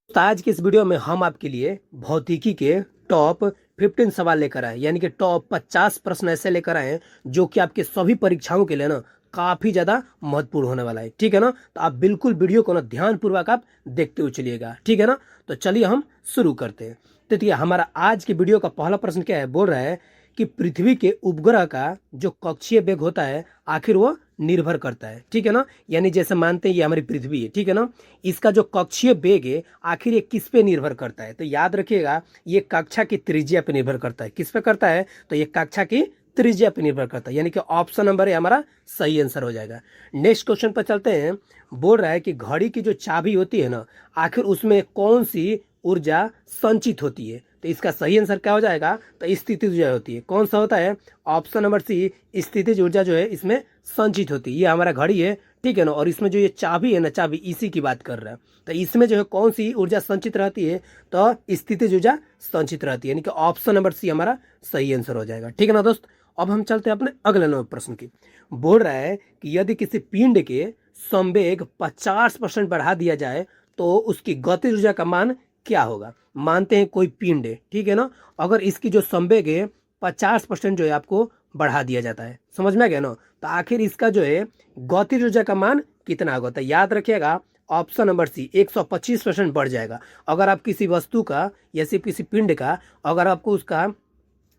तो आज के इस वीडियो में हम आपके लिए भौतिकी के टॉप 15 सवाल लेकर आए, यानी कि टॉप 50 प्रश्न ऐसे लेकर आए हैं जो कि आपके सभी परीक्षाओं के लिए ना काफी ज्यादा महत्वपूर्ण होने वाला है। ठीक है ना, तो आप बिल्कुल वीडियो को ना ध्यान पूर्वक आप देखते हुए चलिएगा। ठीक है ना, तो चलिए हम शुरू करते हैं। तो देखिए, हमारा आज के वीडियो का पहला प्रश्न क्या है, बोल रहा है कि पृथ्वी के उपग्रह का जो कक्षीय वेग होता है आखिर वो निर्भर करता है। ठीक है ना, यानी जैसे मानते हैं ये हमारी पृथ्वी है, ठीक है ना, इसका जो कक्षीय वेग है आखिर ये किस पे निर्भर करता है। तो याद रखिएगा, ये कक्षा की त्रिज्या पे निर्भर करता है। किस पे करता है, तो ये कक्षा की त्रिज्या पे निर्भर करता है, यानी कि ऑप्शन नंबर है हमारा सही आंसर हो जाएगा। नेक्स्ट क्वेश्चन पर चलते हैं। बोल रहा है कि घड़ी की जो चाबी होती है ना, आखिर उसमें कौन सी ऊर्जा संचित होती है। तो इसका सही आंसर क्या हो जाएगा, तो स्थितिज ऊर्जा होती है। कौन सा होता है, ऑप्शन नंबर सी, स्थितिज ऊर्जा जो है इसमें संचित होती है। ये हमारा घड़ी है, ठीक है ना, और इसमें जो ये चाबी है ना, चाबी इसी की बात कर रहा है। तो इसमें जो है कौन सी ऊर्जा संचित रहती है, तो स्थितिज ऊर्जा संचित रहती है, यानी कि ऑप्शन नंबर सी हमारा सही आंसर हो जाएगा। ठीक है ना दोस्त, अब हम चलते हैं अपने अगले नंबर प्रश्न की। बोल रहा है कि यदि किसी पिंड के संवेग 50% बढ़ा दिया जाए तो उसकी गतिज ऊर्जा का मान क्या होगा। मानते हैं कोई पिंड है, ठीक है ना, अगर इसकी जो संवेग है 50% जो है आपको बढ़ा दिया जाता है, समझ में आ गया ना, तो आखिर इसका जो है गतिज ऊर्जा का मान कितना होगा। तो याद रखिएगा, ऑप्शन नंबर सी 125% बढ़ जाएगा। अगर आप किसी वस्तु का या सिर्फ किसी पिंड का, अगर आपको उसका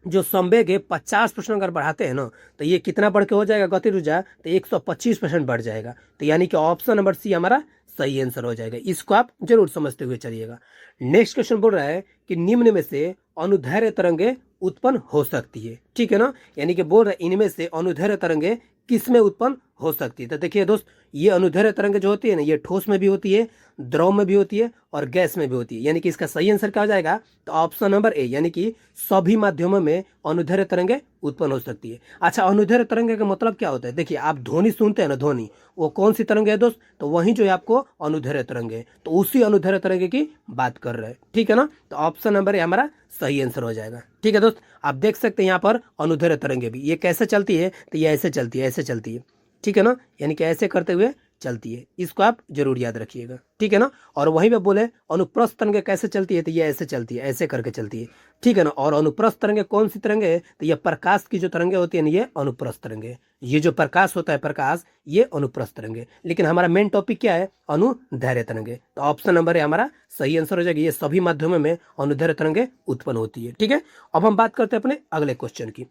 जो संवेग है 50% अगर बढ़ाते हैं ना, तो ये कितना बढ़ के हो जाएगा गतिज ऊर्जा, तो 125% बढ़ जाएगा। तो यानी कि ऑप्शन नंबर सी हमारा सही आंसर हो जाएगा। इसको आप जरूर समझते हुए चलिएगा। नेक्स्ट क्वेश्चन बोल रहा है कि निम्न में से अनुदैर्घ्य तरंगे उत्पन्न हो सकती है। ठीक है ना, यानी कि बोल रहा है इनमें से अनुदैर्घ्य तरंगे किस में उत्पन्न हो सकती है। तो देखिए दोस्त, ये अनुदैर्घ्य तरंगे जो होती है ना, ये ठोस में भी होती है, द्रव में भी होती है और गैस में भी होती है, यानी कि इसका सही आंसर क्या हो जाएगा, तो ऑप्शन नंबर ए, यानी कि सभी माध्यमों में अनुदैर्घ्य तरंगे उत्पन्न हो सकती है। अच्छा, अनुदैर्घ्य तरंगे का मतलब क्या होता है, देखिए आप ध्वनि सुनते हैं ना, ध्वनि वो कौन सी तरंग है दोस्त, तो वही जो है आपको अनुदैर्घ्य तरंगे है, तो उसी अनुदैर्घ्य तरंगे की बात कर रहे हैं। ठीक है ना, तो ऑप्शन नंबर ए हमारा सही आंसर हो जाएगा। ठीक है दोस्त, आप देख सकते हैं यहाँ पर अनुदैर्घ्य तरंगे भी, ये कैसे चलती है, तो ये ऐसे चलती है, ऐसे चलती है। ठीक है ना, यानी कि ऐसे करते हुए चलती है, इसको आप जरूर याद रखिएगा। ठीक है ना, और वहीं पे बोले अनुप्रस्थ तरंगे कैसे चलती है, तो ये ऐसे चलती है, ऐसे करके चलती है। ठीक है ना, और अनुप्रस्थ तरंगे कौन सी तरंगे है, तो ये प्रकाश की जो तरंगे होती है ना, ये अनुप्रस्थ तरंगे, ये जो प्रकाश होता है प्रकाश, ये अनुप्रस्थ तरंगे। लेकिन हमारा मेन टॉपिक क्या है, अनुदैर्घ्य तरंगे, तो ऑप्शन नंबर है हमारा सही आंसर हो जाएगा। ये सभी माध्यमों में अनुदैर्घ्य तरंगे उत्पन्न होती है। ठीक है, अब हम बात करते हैं अपने अगले क्वेश्चन की।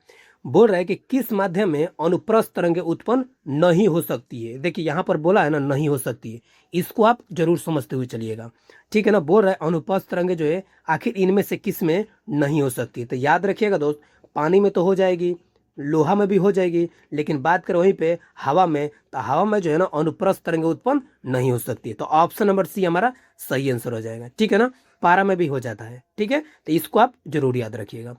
बोल रहा है कि किस माध्यम में अनुप्रस्थ तरंगे उत्पन्न नहीं हो सकती है। देखिए यहाँ पर बोला है ना नहीं हो सकती है, इसको आप जरूर समझते हुए चलिएगा। ठीक है ना, बोल रहा है अनुप्रस्थ तरंगे जो है आखिर इनमें से किस में नहीं हो सकती है। तो याद रखिएगा दोस्त, पानी में तो हो जाएगी, लोहा में भी हो जाएगी, लेकिन बात करें वहीं पे हवा में, तो हवा में जो है ना अनुप्रस्थ तरंगे उत्पन्न नहीं हो सकती है। तो ऑप्शन नंबर सी हमारा सही आंसर हो जाएगा। ठीक है ना, पारा में भी हो जाता है। ठीक है, तो इसको आप जरूर याद रखिएगा।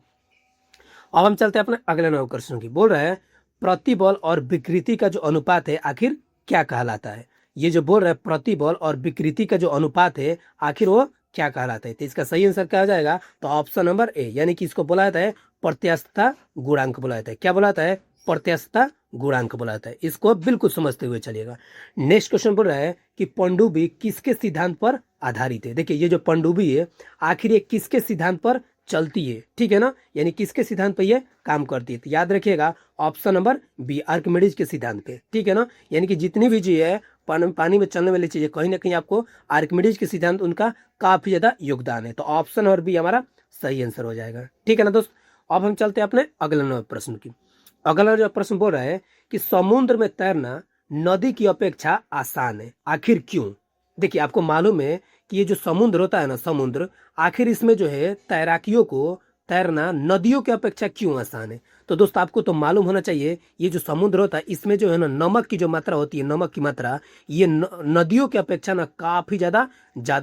अब हम चलते हैं अपने अगले नौ क्वेश्चन की। बोल रहा है प्रतिबल और विकृति का जो अनुपात है आखिर क्या कहलाता है। ये जो बोल रहा है प्रतिबल और विकृति का जो अनुपात है आखिर वो क्या कहलाता है। तो इसका सही आंसर क्या हो जाएगा, तो ऑप्शन नंबर ए, यानी कि इसको बोला जाता है प्रत्यास्थता गुणांक बोला जाता है। क्या बोला जाता है, प्रत्यास्थता गुणांक बोला जाता है। इसको बिल्कुल समझते हुए चलिएगा। नेक्स्ट क्वेश्चन बोल रहा है कि पनडुब्बी किसके सिद्धांत पर आधारित है। देखिए ये जो पनडुब्बी है आखिर ये किसके सिद्धांत पर चलती है। ठीक है ना, यानी किसके सिद्धांत पर ये काम करती है। तो याद रखिएगा ऑप्शन नंबर बी, आर्किमिडीज के सिद्धांत पे। ठीक है ना, यानी कि जितनी भी चीज है पानी में चलने वाली चीजें कहीं ना कहीं आपको आर्किमिडीज के सिद्धांत उनका काफी ज्यादा योगदान है। तो ऑप्शन नंबर बी हमारा सही आंसर हो जाएगा। ठीक है ना दोस्त, अब हम चलते हैं अपने अगले प्रश्न की। अगला जो प्रश्न बोल रहा है कि समुद्र में तैरना नदी की अपेक्षा आसान है, आखिर क्यों। देखिए आपको मालूम है कि ये जो समुद्र होता है ना, समुद्र, आखिर इसमें जो है तैराकियों को तैरना नदियों की अपेक्षा क्यों आसान है। तो दोस्त आपको तो मालूम होना चाहिए, ये जो समुद्र होता है इसमें जो है ना नमक की जो मात्रा होती है, नमक की मात्रा ये नदियों की अपेक्षा ना काफी ज्यादा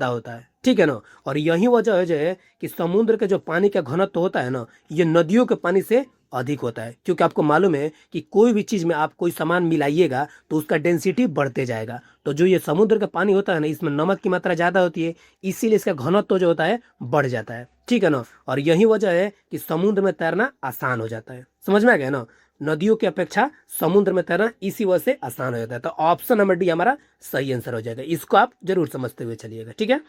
होता है। ठीक है ना, और यही वजह है जो है कि समुद्र के जो पानी का घनत्व होता है ना, ये नदियों के पानी से अधिक होता है। क्योंकि आपको मालूम है कि कोई भी चीज में आप कोई सामान मिलाइएगा तो उसका डेंसिटी बढ़ते जाएगा। तो जो ये समुद्र का पानी होता है ना, इसमें नमक की मात्रा ज्यादा होती है, इसीलिए इसका घनत्व जो होता है बढ़ जाता है। ठीक है ना, और यही वजह है कि समुद्र में तैरना आसान हो जाता है। समझ में आ गया ना, नदियों की अपेक्षा समुद्र में तैरना इसी वजह से आसान हो जाता है। तो ऑप्शन नंबर डी हमारा सही आंसर हो जाएगा। इसको आप जरूर समझते हुए चलिएगा। ठीक है,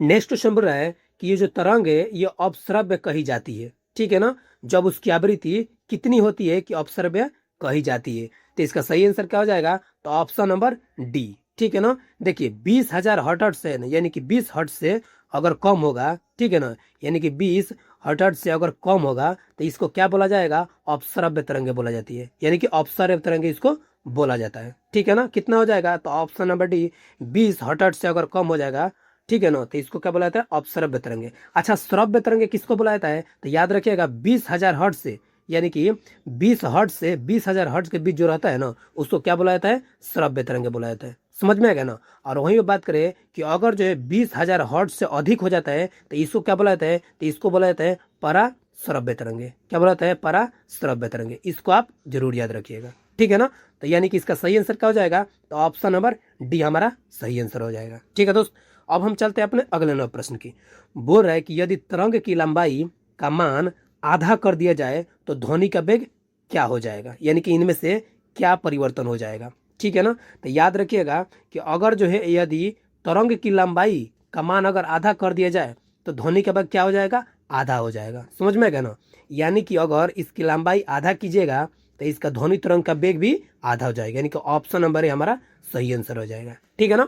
नेक्स्ट क्वेश्चन बोल रहा है कि ये जो तरंग है ये अपश्रव्य कही जाती है, ठीक है ना, जब उसकी आवृत्ति कितनी होती है कि अपश्रव्य कही जाती है। तो इसका सही आंसर क्या हो जाएगा, तो ऑप्शन नंबर डी, ठीक है ना। देखिए 20,000 हर्ट्ज से यानी कि 20 हर्ट्ज से अगर कम होगा, ठीक है ना, यानी कि 20 हर्ट्ज से अगर कम होगा तो इसको क्या बोला जाएगा, अपश्रव्य तरंगे बोला जाती है, यानी कि अपश्रव्य तरंगे इसको बोला जाता है, ठीक है ना। कितना हो जाएगा, तो ऑप्शन नंबर डी 20 हर्ट्ज से अगर कम हो जाएगा, ठीक है ना, तो इसको क्या बोला जाता है, अपश्रव्य तरंगे। अच्छा, श्रव्य तरंगे किसको बोला जाता है, तो याद रखिएगा 20,000 हर्ट्ज से, यानी कि 20 हर्ट्ज से 20,000 हर्ट्ज के बीच जो रहता है ना उसको क्या बोला जाता है, श्रव्य तरंगे बोला जाता है। समझ में आ गया ना। और वहीं पे बात करें कि अगर जो है 20,000 हर्ट्ज से अधिक हो जाता है तो इसको क्या बोला जाता है, तो इसको बोला जाता है पराश्रव्य तरंगे। क्या बोला जाता है, पराश्रव्य तरंगे। इसको आप जरूर याद रखिएगा, ठीक है ना। तो यानी कि इसका सही आंसर क्या हो जाएगा, तो ऑप्शन नंबर डी हमारा सही आंसर हो जाएगा, ठीक है दोस्त। अब हम चलते हैं अपने अगले नए प्रश्न की। बोल रहा है कि यदि तरंग की लंबाई का मान आधा कर दिया जाए तो ध्वनि का वेग क्या हो जाएगा, यानी कि इनमें से क्या परिवर्तन हो जाएगा, ठीक है ना। तो याद रखिएगा कि अगर जो है यदि तरंग की लंबाई का मान अगर आधा कर दिया जाए तो ध्वनि का वेग क्या हो जाएगा, आधा हो जाएगा। समझ में गया ना। यानी कि अगर इसकी लंबाई आधा कीजिएगा तो इसका ध्वनि तरंग का वेग भी आधा हो जाएगा, यानी कि ऑप्शन नंबर हमारा सही आंसर हो जाएगा, ठीक है ना।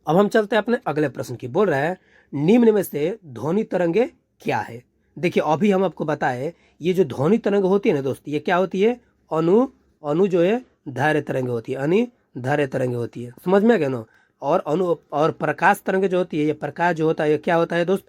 अब हम चलते हैं अपने अगले प्रश्न की। बोल रहा है निम्न में से ध्वनि तरंगे क्या है। देखिए अभी हम आपको बताए ये जो ध्वनि तरंग होती है ना दोस्त, ये क्या होती है, अनु जो है धार्य तरंग होती है, धार्य तरंग होती है। समझ में आ गया ना। और और प्रकाश तरंग जो होती है, ये प्रकाश जो होता है ये क्या होता है दोस्त,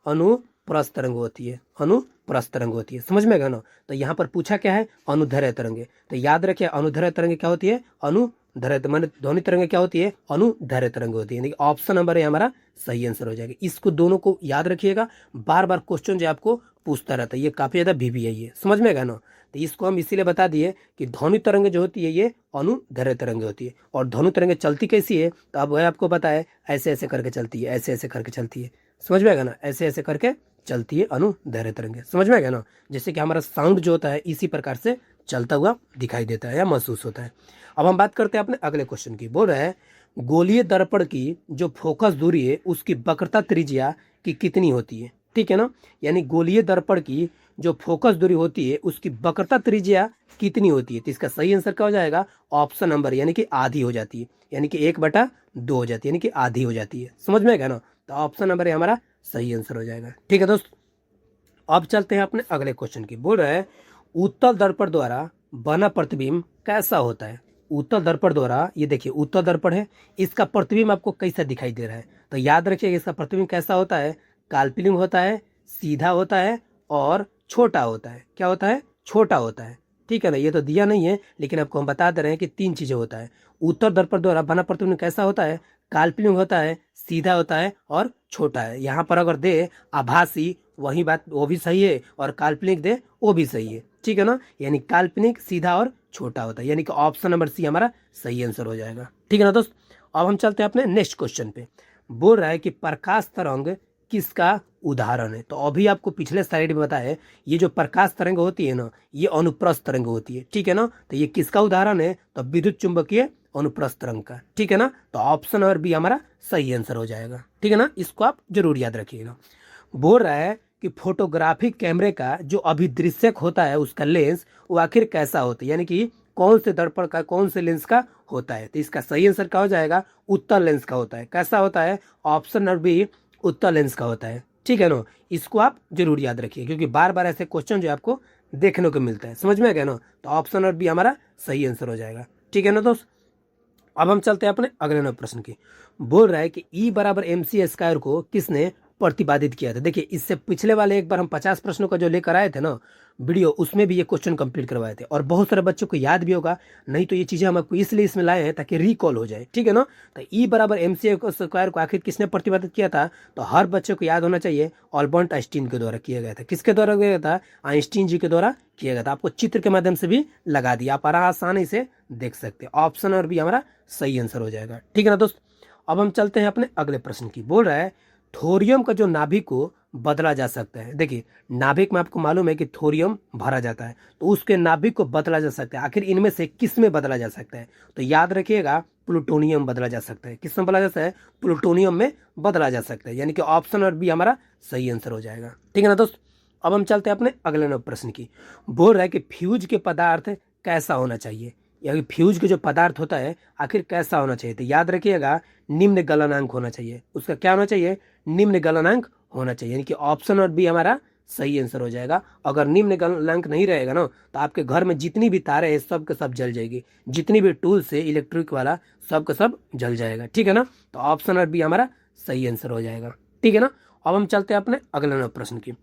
अनुप्रस्थ तरंग होती है, अनुप्रस्थ तरंग होती है। समझ में गया ना। तो यहाँ पर पूछा क्या है, अनुदैर्घ्य तरंगे। तो याद रखिए अनुदैर्घ्य तरंगे क्या होती है, अनुदैर्घ्य माने ध्वनि तरंगे क्या होती है, अनुदैर्घ्य तरंग होती है। यानी ऑप्शन नंबर है हमारा सही आंसर हो जाएगा। इसको दोनों को याद रखिएगा, बार बार क्वेश्चन जो आपको पूछता रहता है, ये काफी ज्यादा VVI है। समझ में गया ना। तो इसको हम इसीलिए बता दिए कि ध्वनि तरंग जो होती है ये अनुदैर्घ्य तरंग होती है। और ध्वनि तरंग चलती कैसी है, तो अब वह आपको पता है, ऐसे ऐसे करके चलती है, ऐसे ऐसे करके चलती है। समझ में आएगा ना, ऐसे ऐसे करके चलती है अनुदैर्घ्य तरंगे। समझ में आएगा ना। जैसे कि हमारा साउंड जो होता है इसी प्रकार से चलता हुआ दिखाई देता है या महसूस होता है। अब हम बात करते हैं अपने अगले क्वेश्चन की। बोल रहा है गोलीय दर्पण की जो फोकस दूरी है उसकी वक्रता त्रिज्या की कितनी होती है, ठीक है ना। यानी गोलीय दर्पण की जो फोकस दूरी होती है उसकी वक्रता त्रिज्या कितनी होती है। तो इसका सही आंसर क्या हो जाएगा, ऑप्शन नंबर यानी कि आधी हो जाती है, यानी कि 1/2 हो जाती है, यानी कि आधी हो जाती है। समझ में आएगा ना। तो ऑप्शन नंबर हमारा सही आंसर हो जाएगा, ठीक है दोस्त। अब चलते हैं अपने अगले क्वेश्चन की। बोल रहा है उत्तल दर्पण द्वारा बना प्रतिबिंब कैसा होता है। उत्तल दर्पण द्वारा, ये देखिए उत्तल दर्पण है, इसका प्रतिबिंब आपको कैसा दिखाई दे रहा है। तो याद रखिए इसका प्रतिबिंब कैसा होता है, काल्पनिक होता है, सीधा होता है और छोटा होता है। क्या होता है, छोटा होता है, ठीक है ना। ये तो दिया नहीं है लेकिन आपको हम बता दे रहे हैं कि 3 चीजें होता है। उत्तल दर्पण द्वारा बना प्रतिबिंब कैसा होता है, काल्पनिक होता है, सीधा होता है और छोटा है। यहाँ पर अगर दे आभासी, वही बात वो भी सही है, और काल्पनिक दे वो भी सही है, ठीक है ना। यानी काल्पनिक, सीधा और छोटा होता है, यानी कि ऑप्शन नंबर सी हमारा सही आंसर हो जाएगा, ठीक है ना दोस्त। अब हम चलते हैं अपने नेक्स्ट क्वेश्चन पे। बोल रहा है कि प्रकाश तरंग किसका उदाहरण है। तो अभी आपको पिछले स्लाइड में बताया ये जो प्रकाश तरंग होती है ना ये अनुप्रस्थ तरंग होती है, ठीक है ना। तो ये किसका उदाहरण है, तो विद्युत चुंबकीय अनुप्रस्थ तरंग का, ठीक है ना। तो ऑप्शन नंबर बी हमारा सही आंसर हो जाएगा, ठीक है ना। इसको आप जरूर याद रखिएगा। बोल रहा है कि फोटोग्राफिक कैमरे का जो अभिदृश्यक होता है उसका लेंस वो आखिर कैसा होता है, यानी कि कौन से दर्पण का, कौन से लेंस का होता है। तो इसका सही आंसर क्या हो जाएगा, उत्तल लेंस का होता है। कैसा होता है, ऑप्शन नंबर बी उत्तल लेंस का होता है, ठीक है ना। इसको आप जरूर याद रखिए क्योंकि बार बार ऐसे क्वेश्चन जो आपको देखने को मिलता है। समझ में आ गया ना। तो ऑप्शन नंबर बी हमारा सही आंसर हो जाएगा, ठीक है ना दोस्त। अब हम चलते हैं अपने अगले नए प्रश्न की। बोल रहा है कि E = MC² को किसने प्रतिपादित किया था। देखिए इससे पिछले वाले एक बार हम 50 प्रश्नों का जो लेकर आए थे ना वीडियो, उसमें भी ये क्वेश्चन कंप्लीट करवाए थे और बहुत सारे बच्चों को याद भी होगा। नहीं तो ये चीजें हम आपको इसलिए इसमें लाए हैं ताकि रिकॉल हो जाए, ठीक है ना। तो E = MC² को आखिर किसने प्रतिपादित किया था, तो हर बच्चे को याद होना चाहिए, अल्बर्ट आइंस्टीन के द्वारा किया गया था। किसके द्वारा किया गया था, आइंस्टीन जी के द्वारा किया गया था। आपको चित्र के माध्यम से भी लगा दिया, आप आसानी से देख सकते हैं। ऑप्शन और भी हमारा सही आंसर हो जाएगा, ठीक है ना दोस्त। अब हम चलते हैं अपने अगले प्रश्न की। बोल रहा है थोरियम का जो नाभिक को बदला जा सकता है। देखिए नाभिक में आपको मालूम है कि थोरियम भरा जाता है, तो उसके नाभिक को बदला जा सकता है। आखिर इनमें से किस में बदला जा सकता है, तो याद रखिएगा प्लूटोनियम बदला जा सकता है। किसमें बदला जा सकता है? प्लूटोनियम में बदला जा सकता है, यानी कि ऑप्शन नंबर बी हमारा सही आंसर हो जाएगा। ठीक है ना दोस्त, अब हम चलते हैं अपने अगले नंबर प्रश्न की। बोल रहा है कि फ्यूज के पदार्थ कैसा होना चाहिए, यानी फ्यूज के जो पदार्थ होता है आखिर कैसा होना चाहिए। तो याद रखिएगा निम्न गलनांक होना चाहिए। उसका क्या होना चाहिए? निम्न गलनांक होना चाहिए, यानी कि ऑप्शन नंबर बी हमारा सही आंसर हो जाएगा। अगर निम्न गलनांक नहीं रहेगा ना तो आपके घर में जितनी भी तारे हैं सब के सब जल जाएगी, जितनी भी टूल्स है इलेक्ट्रिक वाला सब का सब जल जाएगा। ठीक है ना, तो ऑप्शन नंबर बी हमारा सही आंसर हो जाएगा। ठीक है ना, अब हम चलते हैं अपने अगले नंबर प्रश्न की।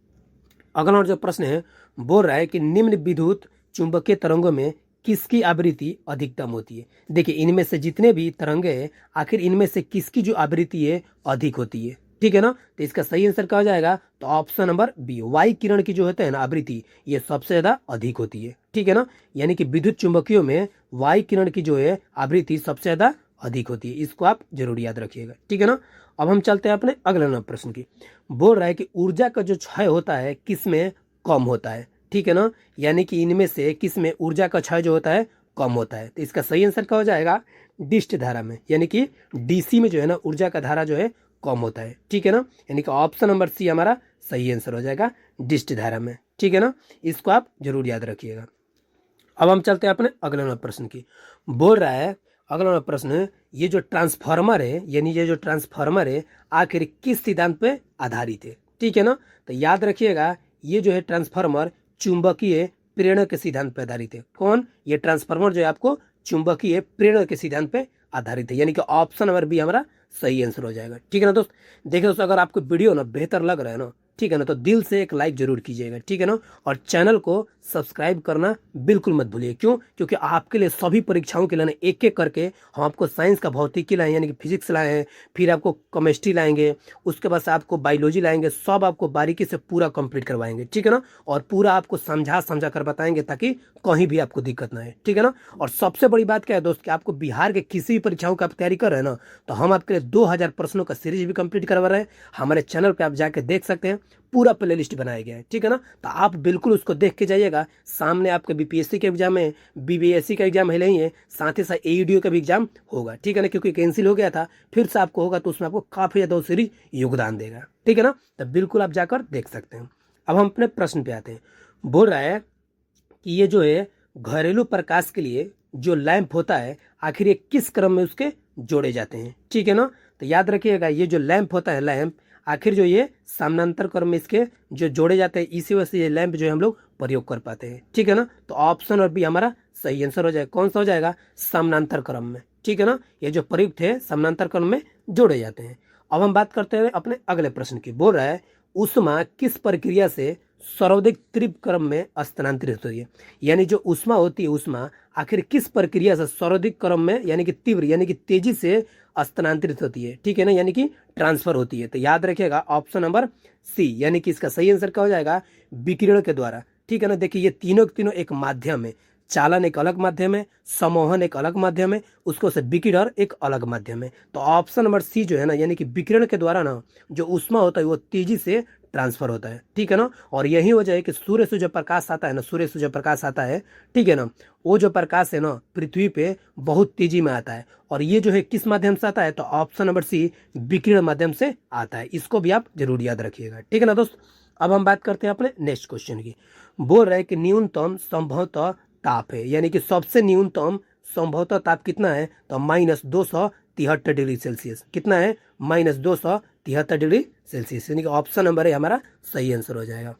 अगला जो प्रश्न है बोल रहा है कि निम्न विद्युत चुंबकीय तरंगों में किसकी आवृत्ति अधिकतम होती है। देखिए इनमें से जितने भी तरंगे हैं आखिर इनमें से किसकी जो आवृत्ति है अधिक होती है। ठीक है ना, तो इसका सही आंसर क्या हो जाएगा? तो ऑप्शन नंबर बी, वाई किरण की जो होता है ना आवृत्ति ये सबसे ज्यादा अधिक होती है। ठीक है ना, यानी कि विद्युत चुंबकियों में वाई किरण की जो है आवृत्ति सबसे ज्यादा अधिक होती है। इसको आप जरूर याद रखिएगा। ठीक है ना, अब हम चलते हैं अपने अगले नंबर प्रश्न की। बोल रहा है कि ऊर्जा का जो क्षय होता है किस में कम होता है। ठीक है ना, यानी कि इनमें से किस में ऊर्जा का क्षय जो होता है कम होता है। तो इसका सही आंसर क्या हो जाएगा? डिस्ट धारा में, यानी कि डीसी में जो है ना ऊर्जा का धारा जो है कम होता है। ठीक है ना, यानी कि ऑप्शन नंबर सी हमारा सही आंसर हो जाएगा डिस्ट धारा में। ठीक है ना, इसको आप जरूर याद रखिएगा। अब हम चलते हैं अपने अगले नंबर प्रश्न की। बोल रहा है अगला नंबर प्रश्न, ये जो ट्रांसफार्मर है यानी ये जो ट्रांसफार्मर है आखिर किस सिद्धांत पे आधारित है। ठीक है ना, तो याद रखिएगा ये जो है ट्रांसफार्मर चुंबकीय प्रेरण के सिद्धांत पर आधारित है। कौन? ये ट्रांसफार्मर जो है आपको चुंबकीय प्रेरण के सिद्धांत पे आधारित है, यानी कि ऑप्शन नंबर बी हमारा सही आंसर हो जाएगा। ठीक है ना दोस्त, देखिए दोस्तों अगर आपको वीडियो ना बेहतर लग रहा है ना, ठीक है ना, तो दिल से एक लाइक जरूर कीजिएगा। ठीक है ना, और चैनल को सब्सक्राइब करना बिल्कुल मत भूलिए। क्यों? क्योंकि आपके लिए सभी परीक्षाओं के लिए एक एक करके हम आपको साइंस का भौतिकी लाए यानी कि फिजिक्स लाए हैं, फिर आपको केमिस्ट्री लाएंगे, उसके बाद से आपको बायोलॉजी लाएंगे, सब आपको बारीकी से पूरा कंप्लीट करवाएंगे। ठीक है ना, और पूरा आपको समझा समझा कर बताएंगे ताकि कहीं भी आपको दिक्कत ना है। ठीक है ना, और सबसे बड़ी बात क्या है दोस्त कि आपको बिहार के किसी भी परीक्षाओं की आप तैयारी कर रहे हैं ना तो हम आपके लिए 2000 प्रश्नों का सीरीज भी कंप्लीट करवा रहे हैं। हमारे चैनल पे आप जाके देख सकते हैं, पूरा प्लेलिस्ट बनाया गया है। ठीक है ना, तो आप बिल्कुल उसको देख के जाइएगा। सामने आपके बीपीएससी के एग्जाम है, बीबीएससी का एग्जाम है नहीं है, साथ ही साथ एईडीओ का भी एग्जाम होगा। ठीक है ना, क्योंकि कैंसिल हो गया था फिर से आपको होगा तो उसमें आपको काफी ज्यादा सीरीज योगदान देगा। ठीक है ना, तो बिल्कुल आप जाकर देख सकते हैं। अब हम अपने प्रश्न पे आते हैं। बोल रहा है कि ये जो है घरेलू प्रकाश के लिए जो लैंप होता है आखिर ये किस क्रम में उसके जोड़े जाते हैं। ठीक है ना, तो याद रखिएगा ये जो लैंप होता है लैंप आखिर जो ये समानांतर क्रम में इसके जो जोड़े जाते हैं, इसी वजह से ये लैंप जो है हम लोग प्रयोग कर पाते हैं। ठीक है ना, तो ऑप्शन और बी हमारा सही आंसर हो जाएगा। कौन सा हो जाएगा? समानांतर क्रम में। ठीक है ना, ये जो प्रयुक्त है समानांतर क्रम में जोड़े जाते हैं। अब हम बात करते हैं अपने अगले प्रश्न की। बोल रहा है ऊष्मा किस प्रक्रिया से सर्वाधिक तीव्र क्रम में स्थानांतरित होती है, यानी जो ऊष्मा होती है ऊष्मा आखिर किस प्रक्रिया से सर्वाधिक क्रम में यानी कि तीव्र यानी कि तेजी से स्थानांतरित होती है। ठीक है ना, यानी कि ट्रांसफर होती है। तो याद रखिएगा ऑप्शन नंबर सी, यानी कि इसका सही आंसर क्या हो जाएगा? विकिरण के द्वारा। ठीक है ना, देखिए ये तीनों तीनों एक माध्यम है, चालन एक अलग माध्यम है, सम्मोहन एक अलग माध्यम है, उसको से विकिरण एक अलग माध्यम है। तो ऑप्शन नंबर सी जो है ना यानी कि विकिरण के द्वारा ना जो ऊष्मा होता है वो तेजी से ट्रांसफर होता है। ठीक है ना, और यही वजह है कि सूर्य से जो प्रकाश आता है ना, सूर्य से जो प्रकाश आता है, ठीक है ना, वो जो प्रकाश है ना पृथ्वी पे बहुत तेजी में आता है। और ये जो है किस माध्यम से आता है? तो ऑप्शन नंबर सी विकिरण माध्यम से आता है। इसको भी आप जरूर याद रखिएगा। ठीक है ना दोस्त, अब हम बात करते हैं अपने नेक्स्ट क्वेश्चन की। बोल रहे हैं कि न्यूनतम संभवतः ताप है, यानी कि सबसे न्यूनतम संभवतः ताप कितना है? तो -273 डिग्री सेल्सियस। कितना है? -273 डिग्री सेल्सियस, यानी कि ऑप्शन नंबर है हमारा सही आंसर हो जाएगा।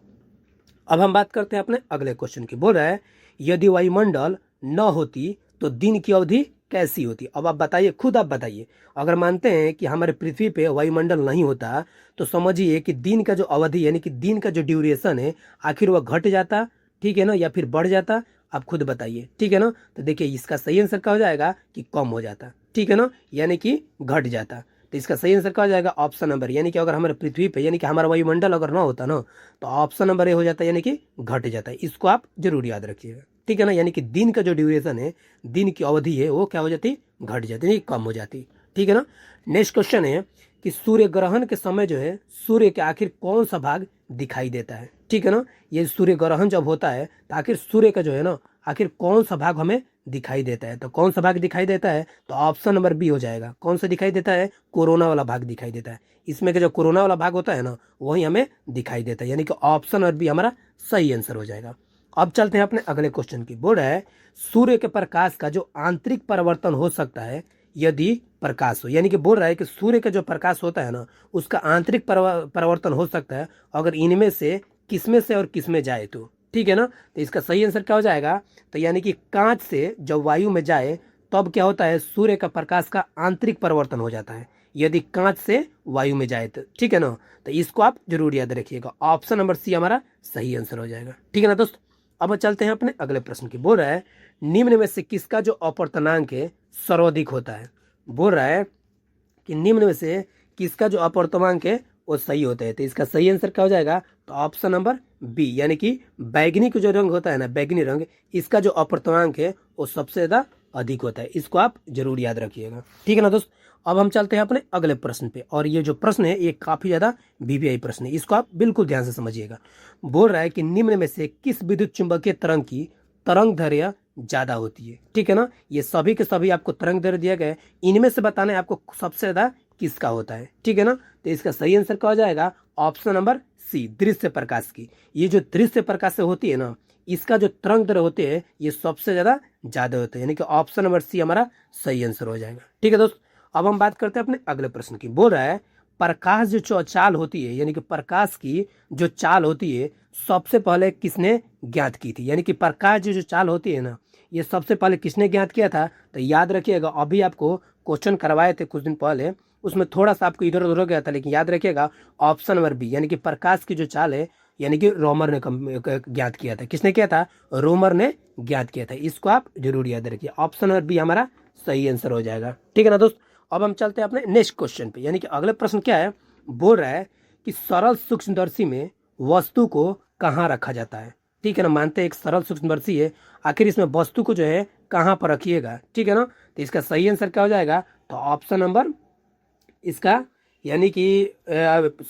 अब हम बात करते हैं अपने अगले क्वेश्चन की। बोल रहा है यदि वायुमंडल न होती तो दिन की अवधि कैसी होती? अब आप बताइए, खुद आप बताइए। अगर मानते हैं कि हमारे पृथ्वी पे वायुमंडल नहीं होता तो समझिए कि दिन का जो अवधि यानी कि दिन का जो ड्यूरेशन है आखिर वह घट जाता, ठीक है ना, या फिर बढ़ जाता? आप खुद बताइए। ठीक है ना, तो देखिए इसका सही आंसर क्या हो जाएगा कि कम हो जाता। ठीक है ना, यानी कि घट जाता। तो इसका सही आंसर क्या हो जाएगा? ऑप्शन नंबर, यानी कि अगर हमारे पृथ्वी पे यानी कि हमारा वायुमंडल अगर ना होता ना तो ऑप्शन नंबर ए हो जाता है, यानी कि घट जाता है। इसको आप जरूर याद रखिएगा। ठीक है ना, यानी कि दिन का जो ड्यूरेशन है, दिन की अवधि है, वो क्या हो जाती? घट जाती, यानी कम हो जाती। ठीक है ना, नेक्स्ट क्वेश्चन है कि सूर्य ग्रहण के समय जो है सूर्य के आखिर कौन सा भाग दिखाई देता है? ठीक है ना, ये सूर्य ग्रहण जब होता है तो आखिर सूर्य का जो है ना आखिर कौन सा भाग हमें दिखाई देता है। तो कौन सा भाग दिखाई देता है? तो ऑप्शन नंबर बी हो जाएगा। कौन सा दिखाई देता है? कोरोना वाला भाग दिखाई देता है। इसमें का जो कोरोना वाला भाग होता है ना, वही हमें दिखाई देता है, यानी कि ऑप्शन नंबर बी हमारा सही आंसर हो जाएगा। अब चलते हैं अपने अगले क्वेश्चन की। बोल रहा है सूर्य के प्रकाश का जो आंतरिक परिवर्तन हो सकता है यदि प्रकाश हो, यानी कि बोल रहा है कि सूर्य का जो प्रकाश होता है ना, उसका आंतरिक परिवर्तन हो सकता है अगर इनमें से किसमें से और किसमें जाए तो। ठीक है ना, तो इसका सही आंसर क्या हो जाएगा? तो यानी कि कांच से जब वायु में जाए तब क्या होता है? सूर्य का प्रकाश का आंतरिक परिवर्तन हो जाता है, यदि कांच से वायु में जाए तो। ठीक है ना, तो इसको आप जरूर याद रखिएगा। ऑप्शन नंबर सी हमारा सही आंसर हो जाएगा। ठीक है ना दोस्त, अब चलते हैं अपने अगले प्रश्न की। बोल रहा है निम्न में से किसका जो अपवर्तनांक है सर्वाधिक होता है? बोल रहा है कि निम्न में से किसका जो अपवर्तनांक है वो सही होता है। तो इसका सही आंसर क्या हो जाएगा? तो ऑप्शन नंबर बी, यानी कि बैगनी का जो रंग होता है ना, बैगनी रंग, इसका जो अपवर्तनांक है वो सबसे ज्यादा अधिक होता है। इसको आप जरूर याद रखिएगा। ठीक है ना दोस्त, अब हम चलते हैं अपने अगले प्रश्न पे, और ये जो प्रश्न है ये काफी ज्यादा वीवीआई प्रश्न है, इसको आप बिल्कुल ध्यान से समझिएगा। बोल रहा है कि निम्न में से किस विद्युत चुंबकीय तरंग की तरंग दैर्घ्य ज्यादा होती है? ठीक है ना, ये सभी के सभी आपको तरंग दैर्घ्य दिया गया है, इनमें से बताना है आपको सबसे ज्यादा किसका होता है। ठीक है ना, तो इसका सही आंसर क्या हो जाएगा? ऑप्शन नंबर सी, दृश्य प्रकाश की। ये जो दृश्य प्रकाश से होती है ना, इसका जो तरंग दैर्घ्य होते हैं ये सबसे ज्यादा होते हैं, यानी कि ऑप्शन नंबर सी हमारा सही आंसर हो जाएगा। ठीक है दोस्त, अब हम बात करते हैं अपने अगले प्रश्न की। बोल रहा है प्रकाश जो चाल होती है, यानी कि प्रकाश की जो चाल होती है सबसे पहले किसने ज्ञात की थी? यानी कि प्रकाश जो चाल होती है ना, ये सबसे पहले किसने ज्ञात किया था? तो याद रखिएगा, अभी आपको क्वेश्चन करवाए थे कुछ दिन पहले, उसमें थोड़ा सा आपको इधर उधर हो गया था, लेकिन याद रखिएगा ऑप्शन नंबर बी, यानी कि प्रकाश की जो चाल है यानी कि रोमर ने ज्ञात किया था। किसने किया था? रोमर ने ज्ञात किया था। इसको आप जरूर याद रखिए, ऑप्शन नंबर बी हमारा सही आंसर हो जाएगा। ठीक है ना दोस्त, अब हम चलते हैं अपने नेक्स्ट क्वेश्चन पे, यानी कि अगले प्रश्न क्या है? बोल रहा है कि सरल सूक्ष्मदर्शी में वस्तु को कहाँ रखा जाता है? ठीक है ना, मानते हैं एक सरल सूक्ष्मदर्शी है, आखिर इसमें वस्तु को जो है कहाँ पर रखिएगा? ठीक है ना, तो इसका सही आंसर क्या हो जाएगा? तो ऑप्शन नंबर इसका यानी कि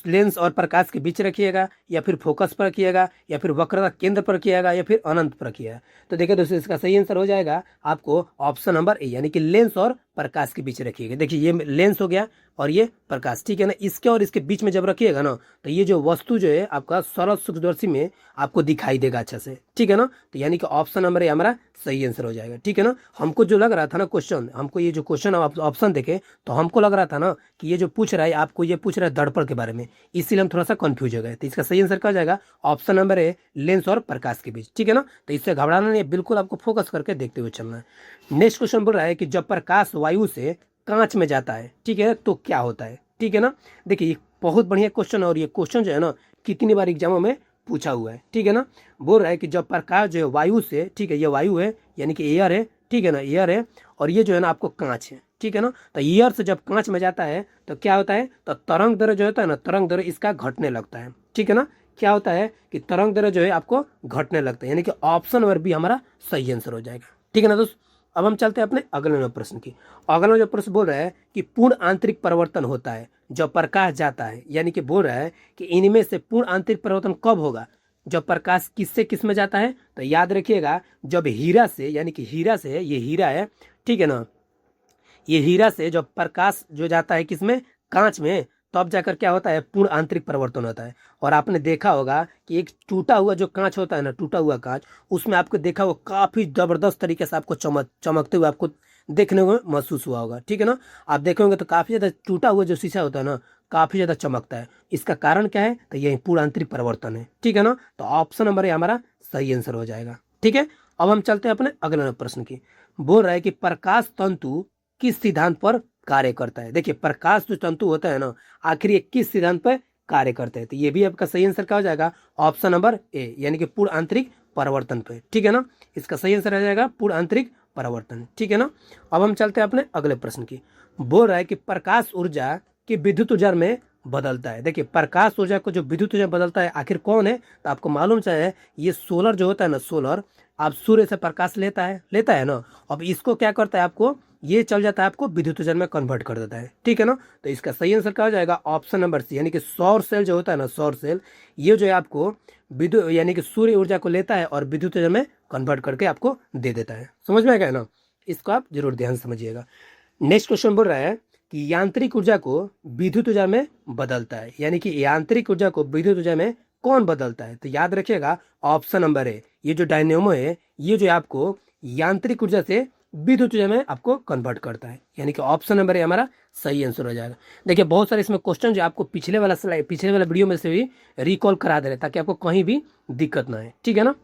लेंस और प्रकाश के बीच रखिएगा, या फिर फोकस पर रखिएगा, या फिर वक्रता केंद्र पर रखिएगा, या फिर अनंत पर रखिएगा। तो देखिए दोस्तों, इसका सही आंसर हो जाएगा आपको ऑप्शन नंबर ए, यानी कि लेंस और प्रकाश के बीच रखिएगा। देखिए ये लेंस हो गया और ये प्रकाश। ठीक है ना, इसके और इसके बीच में जब रखिएगा ना, तो ये जो वस्तु जो है आपका सरल सूक्ष्मदर्शी में आपको दिखाई देगा अच्छा से। ठीक है ना, तो यानी कि ऑप्शन नंबर ए हमारा सही आंसर हो जाएगा। ठीक है ना, हमको जो लग रहा था ना क्वेश्चन, हमको ये जो क्वेश्चन ऑप्शन देखे तो हमको लग रहा था ना कि ये जो पूछ रहा है आपको, ये पूछ रहा है दर्पण के बारे में, इसीलिए हम थोड़ा सा कंफ्यूज हो गए। तो इसका सही आंसर क्या हो जाएगा? ऑप्शन नंबर ए, लेंस और प्रकाश के बीच। ठीक है ना, तो इससे घबराना नहीं है, बिल्कुल आपको फोकस करके देखते हुए चलना है। नेक्स्ट क्वेश्चन बोल रहा है कि जब प्रकाश वायु से कांच में जाता है, ठीक है, तो क्या होता है? ठीक है ना, देखिए बहुत बढ़िया क्वेश्चन है, और ये क्वेश्चन जो है ना कितनी बार एग्जामों में पूछा हुआ है। ठीक है ना, बोल रहा है कि जब प्रकाश जो है वायु से, ठीक है, ये वायु है यानी कि एयर है, ठीक है ना, एयर है, और ये जो है ना आपको कांच है। ठीक है ना, तो एयर से जब कांच में जाता है तो क्या होता है? तो तरंग दैर्घ्य जो होता है ना, तरंग दैर्घ्य इसका घटने लगता है। ठीक है ना, क्या होता है कि तरंग दैर्घ्य जो है आपको घटने लगता है, यानी कि ऑप्शन नंबर बी हमारा सही आंसर हो जाएगा। ठीक है ना दोस्त, अब हम चलते हैं अपने अगले प्रश्न की। अगला जो प्रश्न बोल रहा है कि पूर्ण आंतरिक परिवर्तन होता है जब प्रकाश जाता है, यानी कि बोल रहा है कि इनमें से पूर्ण आंतरिक परिवर्तन कब होगा? जब प्रकाश किससे किस में जाता है? तो याद रखिएगा, जब हीरा से, यानी कि हीरा से, ये हीरा है, ठीक है ना, ये हीरा से जब प्रकाश जो जाता है किसमें? कांच में, तब जाकर क्या होता है? पूर्ण आंतरिक परिवर्तन होता है। और आपने देखा होगा कि एक टूटा हुआ जो कांच होता है ना, टूटा हुआ कांच, उसमें आपको देखा होगा काफी जबरदस्त तरीके से आपको चमकते हुए आपको देखने को महसूस हुआ होगा। ठीक है ना, आप देखेंगे तो काफी ज्यादा टूटा हुआ जो शीशा होता है ना, काफी ज्यादा चमकता है। इसका कारण क्या है? तो यही पूर्ण आंतरिक परिवर्तन है। ठीक है ना, तो ऑप्शन नंबर हमारा सही आंसर हो जाएगा। ठीक है, अब हम चलते हैं अपने अगले प्रश्न की। बोल रहा है कि प्रकाश तंतु किस सिद्धांत पर कार्य करता है? देखिए प्रकाश जो तंतु होता है ना, आखिर ये किस सिद्धांत पर कार्य करते हैं? तो ये भी आपका सही आंसर क्या हो जाएगा? ऑप्शन नंबर ए, यानी कि पूर्ण आंतरिक परिवर्तन पे। ठीक है ना, इसका सही आंसर आ जाएगा पूर्ण आंतरिक परिवर्तन। ठीक है ना, अब हम चलते हैं अपने अगले प्रश्न की। बोल रहा है कि प्रकाश ऊर्जा की विद्युत ऊर्जा में बदलता है। देखिए प्रकाश ऊर्जा को जो विद्युत ऊर्जा बदलता है आखिर कौन है? तो आपको मालूम चाहिए, ये सोलर जो होता है ना, सोलर आप सूर्य से प्रकाश लेता है ना, अब इसको क्या करता है? आपको ये चल जाता है, आपको विद्युत ऊर्जा में कन्वर्ट कर देता है। ठीक है ना, तो इसका सही आंसर क्या हो जाएगा? ऑप्शन नंबर सी, यानी कि सौर सेल जो होता है ना, सौर सेल, ये जो है आपको विद्युत यानी कि सूर्य ऊर्जा को लेता है और विद्युत ऊर्जा में कन्वर्ट करके आपको दे देता है। समझ में आएगा ना, इसको आप जरूर ध्यान समझिएगा। नेक्स्ट क्वेश्चन बोल रहा है कि यांत्रिक ऊर्जा को विद्युत ऊर्जा में बदलता है, यानी कि यांत्रिक ऊर्जा को विद्युत ऊर्जा में कौन बदलता है? तो याद रखिएगा ऑप्शन नंबर है, ये जो डायनेमो है ये जो आपको यांत्रिक ऊर्जा से विद्युत ऊर्जा में आपको कन्वर्ट करता है, यानी कि ऑप्शन नंबर है हमारा सही आंसर हो जाएगा। देखिए बहुत सारे इसमें क्वेश्चन जो आपको पिछले वाला स्लाइड, पिछले वाला वीडियो में से भी रिकॉल करा दे रहे ताकि आपको कहीं भी दिक्कत ना है, ठीक है ना।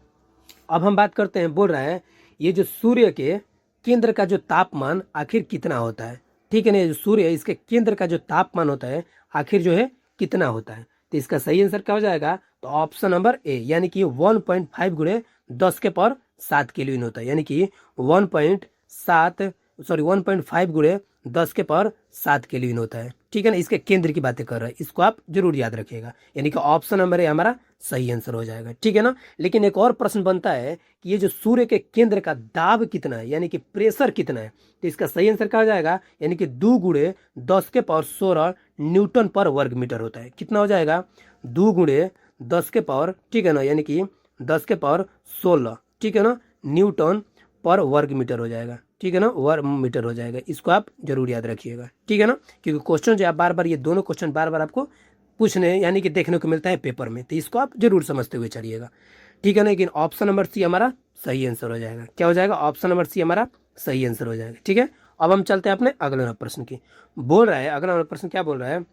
अब हम बात करते हैं, बोल रहा है ये जो सूर्य के केंद्र का जो तापमान आखिर कितना होता है, ठीक है ना। जो सूर्य है इसके केंद्र का जो तापमान होता है आखिर जो है कितना होता है? तो इसका सही आंसर क्या हो जाएगा? तो ऑप्शन नंबर ए, यानी कि 1.5 गुणे 10 के पावर 7 केल्विन होता है, यानी कि 1.5 गुणे 10 के पावर 7 केल्विन होता है, ठीक है ना। इसके केंद्र की बातें कर रहे हैं, इसको आप जरूर याद रखिएगा, यानी कि ऑप्शन नंबर ए हमारा सही आंसर हो जाएगा, ठीक है ना। लेकिन एक और प्रश्न बनता है कि ये जो सूर्य के केंद्र का दाब कितना है, यानी कि प्रेशर कितना है? तो इसका सही आंसर क्या हो जाएगा? यानी कि 2 गुणे 10 के पावर 16 न्यूटन पर वर्ग मीटर होता है। कितना हो जाएगा? 2 गुणे 10 के पावर, ठीक है ना, यानी कि 10 के पावर 16, ठीक है ना, न्यूटन पर वर्ग मीटर हो जाएगा, ठीक है ना, वर्ग मीटर हो जाएगा। इसको आप जरूर याद रखिएगा, ठीक है ना, क्योंकि क्वेश्चन जो आप बार बार, ये दोनों क्वेश्चन बार बार आपको पूछने यानी कि देखने को मिलता है पेपर में, तो इसको आप जरूर समझते हुए चलिएगा, ठीक है ना। लेकिन ऑप्शन नंबर सी हमारा सही आंसर हो जाएगा। क्या हो जाएगा? ऑप्शन नंबर सी हमारा सही आंसर हो जाएगा, ठीक है। अब हम चलते हैं अपने अगले प्रश्न की। बोल रहा है अगला प्रश्न क्या बोल रहा है?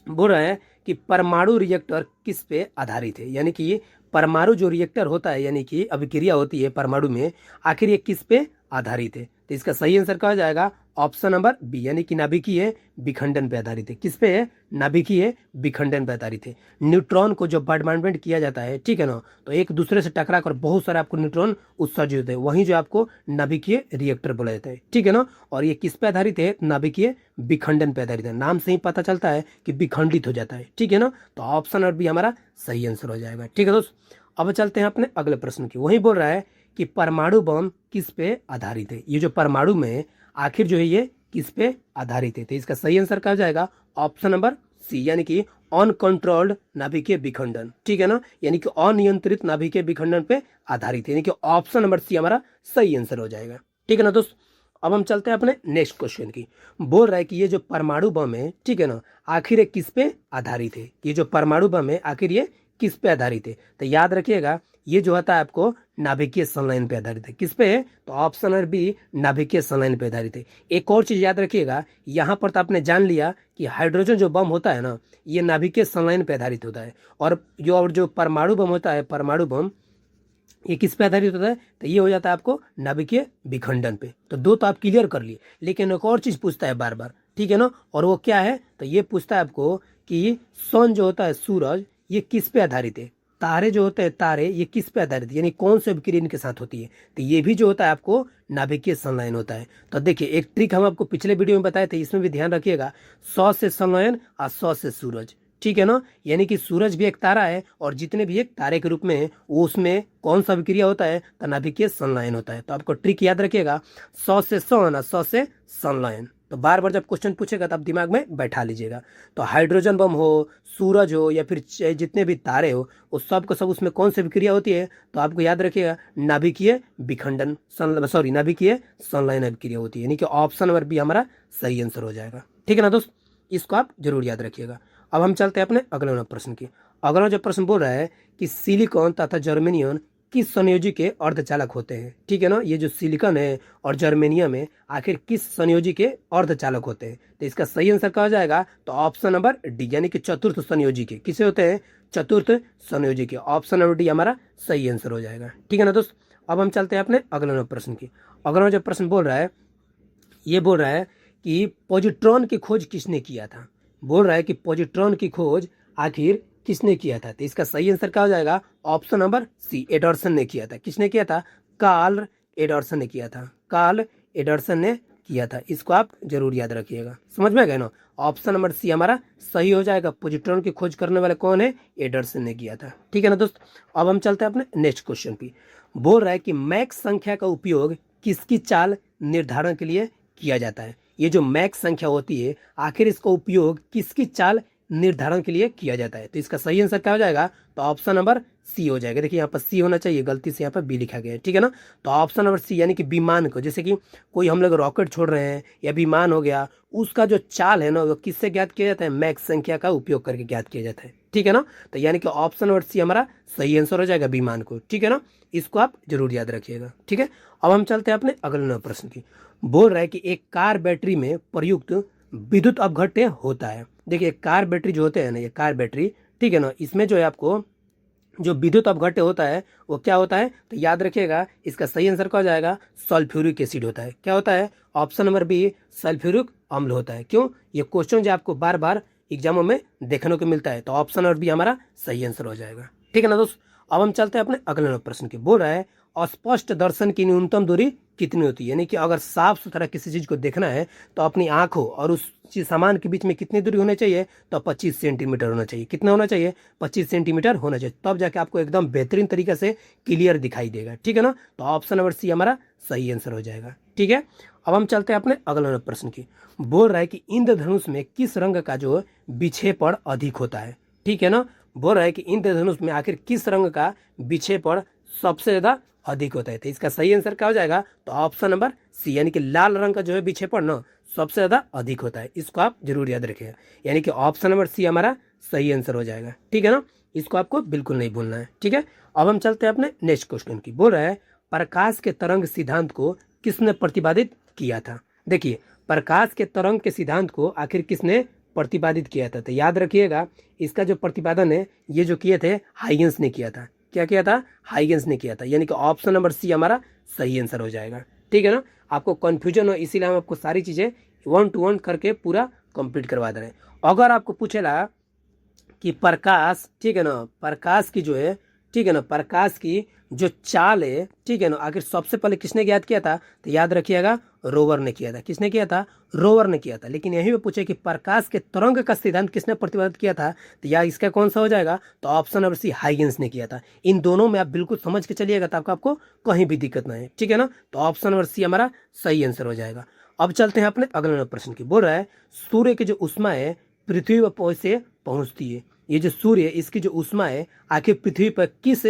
बोल रहा है कि परमाणु रिएक्टर किस पे आधारित है, यानी कि परमाणु जो रिएक्टर होता है, यानी कि अभिक्रिया होती है परमाणु में, आखिर ये किस पे आधारित है? तो इसका सही आंसर क्या हो जाएगा? ऑप्शन नंबर बी, यानी कि नाभिकीय विखंडन पे आधारित है। किस पे है? नाभिकीय विखंडन पे आधारित है। न्यूट्रॉन को जो बॉम्बार्डमेंट किया जाता है, ठीक है ना, तो एक दूसरे से टकरा कर बहुत सारे आपको न्यूट्रॉन उत्सर्जित होते हैं, वहीं जो आपको नाभिकीय रिएक्टर बोला जाता है, ठीक है ना। और ये किस पे आधारित है? नाभिकीय विखंडन पे आधारित है। नाम से ही पता चलता है कि विखंडित हो जाता है, ठीक है ना। तो ऑप्शन नंबर बी हमारा सही आंसर हो जाएगा, ठीक है दोस्त। अब चलते हैं अपने अगले प्रश्न की। वही बोल रहा है कि परमाणु बम किस पे आधारित है? ये जो परमाणु में आखिर जो है ये किस पे आधारित है? तो इसका सही आंसर क्या हो जाएगा? ऑप्शन नंबर सी, यानी कि अनकंट्रोल्ड नाभिकीय विखंडन, ठीक है ना, यानी कि अनियंत्रित नाभिकीय विखंडन पे आधारित है, यानी कि ऑप्शन नंबर सी हमारा सही आंसर हो जाएगा, ठीक है ना दोस्त। अब हम चलते हैं अपने नेक्स्ट क्वेश्चन की। बोल रहा है कि ये जो परमाणु बम है, ठीक है ना, आखिर ये किस पे आधारित है? ये जो परमाणु बम है आखिर ये किस पे आधारित है? तो याद रखिएगा ये जो होता है आपको नाभिकीय संलयन पे आधारित है। किस पे है? तो ऑप्शन नंबर बी, नाभिकीय संलयन पे आधारित है। एक और चीज याद रखिएगा, यहाँ पर तो आपने जान लिया कि हाइड्रोजन जो बम होता है ना, ये नाभिकीय संलयन पे आधारित होता है, और जो परमाणु बम होता है, परमाणु बम ये किस पे आधारित होता है? तो ये हो जाता है आपको नाभिकीय विखंडन पे। तो दो तो आप क्लियर कर लिए, लेकिन एक और चीज पूछता है बार बार, ठीक है ना, और वो क्या है? तो ये पूछता है आपको कि सन जो होता है, सूरज, ये किस पे आधारित है? तारे जो होते हैं, तारे, ये किस पे आधारित है, यानी कौन से अभिक्रिया इनके साथ होती है? तो ये भी जो होता है आपको नाभिकीय संलयन होता है। तो देखिए एक ट्रिक हम आपको पिछले वीडियो में बताए थे, इसमें भी ध्यान रखिएगा, 100 से संलयन और 100 से सूरज, ठीक है ना, यानी कि सूरज भी एक तारा है और जितने भी एक तारे के रूप में है वो उसमें कौन सा अभिक्रिया होता है? तो नाभिकीय संलयन होता है। तो आपको ट्रिक याद रखिएगा, 100 से सन और 100 से संलयन। तो बार बार जब क्वेश्चन पूछेगा तो आप दिमाग में बैठा लीजिएगा। तो हाइड्रोजन बम हो, सूरज हो, या फिर जितने भी तारे हो, उस सब को सब उसमें कौन सी विक्रिया होती है? तो आपको याद रखिएगा नाभिकीय विखंडन, नाभिकीय संलयन अभिक्रिया होती है, यानी कि ऑप्शन नंबर बी हमारा सही आंसर हो जाएगा, ठीक है ना दोस्त। इसको आप जरूर याद रखिएगा। अब हम चलते हैं अपने अगले प्रश्न की। अगला जो प्रश्न बोल रहा है कि सिलिकॉन तथा जर्मेनियम किस संयोजी के अर्धचालक होते हैं, ठीक है ना। ये जो सिलिकॉन है और जर्मेनियम है आखिर किस संयोजी के अर्धचालक होते हैं? तो इसका सही आंसर क्या हो जाएगा? तो ऑप्शन नंबर डी, यानी कि चतुर्थ संयोजी के। किसे होते हैं? चतुर्थ संयोजी के। ऑप्शन नंबर डी हमारा सही आंसर हो जाएगा, ठीक है ना दोस्त। अब हम चलते हैं अपने अगले प्रश्न की। अगला जो प्रश्न बोल रहा है, ये बोल रहा है कि पॉजिट्रॉन की खोज किसने किया था? बोल रहा है कि पॉजिट्रॉन की खोज आखिर किसने किया था? तो इसका सही आंसर क्या हो जाएगा? ऑप्शन नंबर सी, एडर्सन ने किया था। किसने किया था? कार्ल एडर्सन ने किया था। कार्ल एडर्सन ने किया था। इसको आप जरूर याद रखिएगा, समझ में गए ना। ऑप्शन नंबर सी हमारा सही हो जाएगा। पॉजिट्रॉन की खोज करने वाले कौन है? एडर्सन ने किया था, ठीक है ना दोस्त। अब हम चलते हैं अपने नेक्स्ट क्वेश्चन पे। बोल रहा है कि मैक्स संख्या का उपयोग किसकी चाल निर्धारण के लिए किया जाता है? ये जो मैक्स संख्या होती है आखिर इसका उपयोग किसकी चाल निर्धारण के लिए किया जाता है। तो इसका सही आंसर क्या हो जाएगा? तो ऑप्शन नंबर सी हो जाएगा। देखिए यहाँ पर सी होना चाहिए, गलती से यहाँ पर बी लिखा गया है, ठीक है ना। तो ऑप्शन नंबर सी यानी कि विमान को, जैसे कि कोई हम लोग रॉकेट छोड़ रहे हैं या विमान हो गया, उसका जो चाल है ना वो किससे ज्ञात किया जाता है? मैक संख्या का उपयोग करके ज्ञात किया जाता है, ठीक है ना। तो यानी कि ऑप्शन नंबर सी हमारा सही आंसर हो जाएगा, विमान को, ठीक है ना। इसको आप जरूर याद रखिएगा, ठीक है। अब हम चलते हैं अपने अगले प्रश्न की। बोल रहा है कि एक कार बैटरी में प्रयुक्त विद्युत अपघट्य होता है। देखिए कार बैटरी जो होते हैं ना, ये कार बैटरी, ठीक है ना, इसमें जो है आपको जो विद्युत अपघट्य होता है वो क्या होता है? तो याद रखिएगा, इसका सही आंसर क्या हो जाएगा? सल्फ्यूरिक एसिड होता है। क्या होता है? ऑप्शन नंबर बी सल्फ्यूरिक अम्ल होता है। क्यों? ये क्वेश्चन जो आपको बार बार एग्जामों में देखने को मिलता है, तो ऑप्शन नंबर बी हमारा सही आंसर हो जाएगा, ठीक है ना दोस्त। अब हम चलते हैं अपने अगले प्रश्न की। बोल रहा है अस्पष्ट दर्शन की न्यूनतम दूरी कितनी होती है? यानी कि अगर साफ सुथरा किसी चीज को देखना है तो अपनी आंखों और उस चीज सामान के बीच में कितनी दूरी होनी चाहिए? तो 25 सेंटीमीटर होना चाहिए। कितना होना चाहिए? 25 सेंटीमीटर होना चाहिए, तब जाके आपको एकदम बेहतरीन तरीके से क्लियर दिखाई देगा, ठीक है ना। तो ऑप्शन नंबर सी हमारा सही आंसर हो जाएगा, ठीक है। अब हम चलते हैं अपने अगले प्रश्न की। बोल रहा है कि इंद्रधनुष में किस रंग का जो विक्षेपण अधिक होता है? ठीक है ना। बोल रहा है कि इंद्रधनुष में आखिर किस रंग का विक्षेपण सबसे ज्यादा अधिक होता है? तो इसका सही आंसर क्या हो जाएगा? तो ऑप्शन नंबर सी यानी कि लाल रंग का जो है विक्षेपण ना सबसे ज्यादा अधिक होता है। इसको आप जरूर याद रखिएगा, यानी कि ऑप्शन नंबर सी हमारा सही आंसर हो जाएगा, ठीक है ना। इसको आपको बिल्कुल नहीं भूलना है, ठीक है। अब हम चलते हैं अपने नेक्स्ट क्वेश्चन की। बोल रहा है प्रकाश के तरंग सिद्धांत को किसने प्रतिपादित किया था? देखिए प्रकाश के तरंग के सिद्धांत को आखिर किसने प्रतिपादित किया था? तो याद रखिएगा, इसका जो प्रतिपादन है ये जो किए थे हाइगेंस ने किया था। क्या किया था? हाइगेंस ने किया था, यानी कि ऑप्शन नंबर सी हमारा सही आंसर हो जाएगा, ठीक है ना। आपको कंफ्यूजन हो इसीलिए हम आपको सारी चीजें 1 to 1 करके पूरा कंप्लीट करवा दे रहे हैं। अगर आपको पूछेला कि प्रकाश, ठीक है ना, प्रकाश की जो है, ठीक है ना, प्रकाश की जो चाल है, ठीक है ना, आखिर सबसे पहले किसने ज्ञात किया था? तो याद रखिएगा रोवर ने किया था। किसने किया था? रोवर ने किया था। लेकिन यही में पूछे कि प्रकाश के तरंग का सिद्धांत किसने प्रतिपादित किया था? तो यार इसका कौन सा हो जाएगा? तो ऑप्शन नंबर सी हाइगेंस ने किया था। इन दोनों में आप बिल्कुल समझ के चलिएगा तो आपको कहीं भी दिक्कत नहीं है, ठीक है ना। तो ऑप्शन नंबर सी हमारा सही आंसर हो जाएगा। अब चलते हैं अपने अगले प्रश्न की। बोल रहा है सूर्य की जो उष्मा है पृथ्वी पर से पहुंचती है। ये जो सूर्य है इसकी जो उष्मा है आखिर पृथ्वी पर किस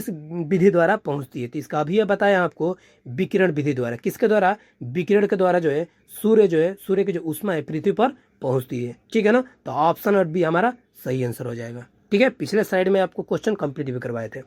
विधि द्वारा पहुंचती है? तो इसका अभी बताया आपको, विकिरण विधि द्वारा। किसके द्वारा? विकिरण के द्वारा जो है सूर्य की जो उष्मा है पृथ्वी पर पहुंचती है, ठीक है ना। तो ऑप्शन नंबर बी हमारा सही आंसर हो जाएगा, ठीक है। पिछले स्लाइड में आपको क्वेश्चन कंप्लीट भी करवाए थे।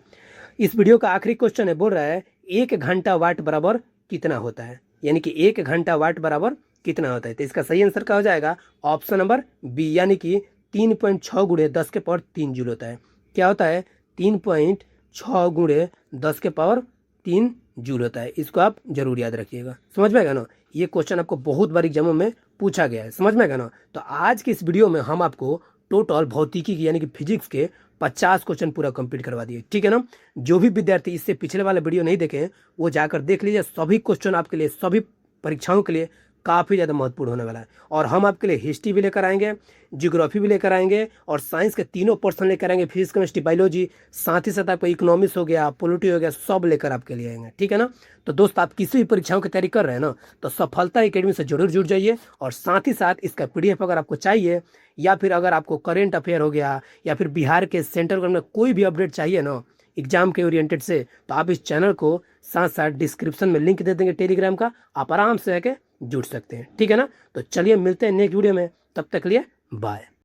इस वीडियो का आखिरी क्वेश्चन है, बोल रहा है 1 घंटा वाट बराबर कितना होता है? यानी कि 1 घंटा वाट बराबर कितना होता है? तो इसका सही आंसर क्या हो जाएगा? ऑप्शन नंबर बी यानी कि 3.6 गुणे 10 के पावर 3 जूल होता है। क्या होता है? 3.6 गुणे 10 के पावर 3 जूल होता है। इसको आप जरूर याद रखिएगा, समझ में आएगा ना। ये क्वेश्चन आपको बहुत बार एग्जामों में पूछा गया है, समझ में आएगा ना। तो आज की इस वीडियो में हम आपको टोटल भौतिकी की यानी कि फिजिक्स के 50 क्वेश्चन पूरा कंप्लीट करवा दिए, ठीक है ना। जो भी विद्यार्थी इससे पिछले वाले वीडियो नहीं देखे वो जाकर देख लीजिए। सभी क्वेश्चन आपके लिए, सभी परीक्षाओं के लिए काफ़ी ज़्यादा महत्वपूर्ण होने वाला है। और हम आपके लिए हिस्ट्री भी लेकर आएंगे, ज्योग्राफी भी लेकर आएंगे और साइंस के तीनों पोर्शन लेकर आएंगे, फिजिक्स केमिस्ट्री बायोलॉजी, साथ ही साथ आपको इकोनॉमिक्स हो गया, पॉलिटी हो गया, सब लेकर आपके लिए आएंगे, ठीक है ना। तो दोस्त आप किसी भी परीक्षाओं की तैयारी कर रहे हैं ना तो सफलता एकेडमी से जरूर जुड़ जाइए। और साथ ही साथ इसका PDF अगर आपको चाहिए या फिर अगर आपको करेंट अफेयर हो गया या फिर बिहार के सेंट्रल गवर्नमेंट में कोई भी अपडेट चाहिए ना एग्जाम के ओरिएंटेड से, तो आप इस चैनल को साथ साथ डिस्क्रिप्शन में लिंक दे देंगे टेलीग्राम का, आप आराम से आके जुड़ सकते हैं, ठीक है ना। तो चलिए मिलते हैं नेक्स्ट वीडियो में, तब तक के लिए बाय।